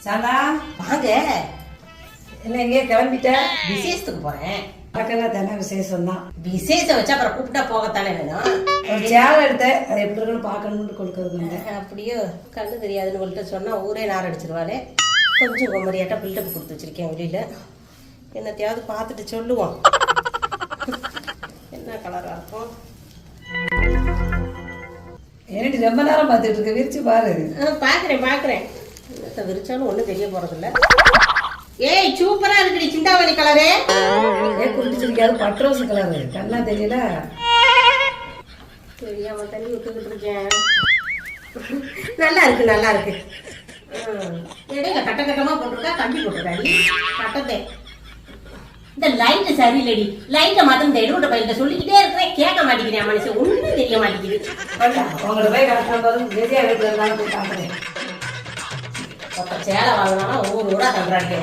சாந்தா வாங்க. என்ன எங்கேயே கிளம்பிட்ட? விசேஷத்துக்கு போறேன். பக்கத்துல தானே விசேஷம் தான். விசேஷம் வச்சா அப்புறம் கூப்பிட்டா போகத்தானே வேணும். ஒரு சேலை எடுத்தேன், அது எப்படி இருக்குன்னு பார்க்கணும்னு கொடுக்கறது. அப்படியோ கண்ணு தெரியாதுன்னு உங்கள்கிட்ட சொன்னா ஊரே நார் அடிச்சிருவாளே. கொஞ்சம் குமரியாட்டா பில்டப் கொடுத்து வச்சிருக்கேன் வெளியில. என்னத்தையாவது பார்த்துட்டு சொல்லுவோம். என்ன கலரா இருக்கும்? என்னடி ரொம்ப நேரம் பார்த்துட்டு இருக்க, விரிச்சு பாரு. பாக்குறேன். என்னத்த விரிச்சாலும் ஒண்ணும் தெரிய போறதில்ல. ஏய் சூப்பரா இருக்குடி சிந்தாமணி கலரே. குடிச்சிருக்காது பட்ரோஸ் கலரு, கண்ணா தெரியல. தெரியாம தண்ணி விட்டுக்கிட்டு இருக்கேன். நல்லா இருக்கு. இடையில கட்டமா போட்டிருக்கா, கம்பி போட்டிருக்காடி கட்டத்தை. இந்த லைட் சரியில்லடி. லைட்டை மாத்திரம் இந்த எடுவிட்ட பையன் சொல்லிக்கிட்டே இருக்கிறேன், கேட்க மாட்டேங்கிறேன். மனுஷன் ஒண்ணும் தெரிய மாட்டேங்குது. உங்களோட போய் கரெக்டாக போதும், வெளியே வீட்டில் இருந்தாலும் போய் பார்க்குறேன். சேலை வாங்கினா ஊர் ஊரா தந்துறாடி.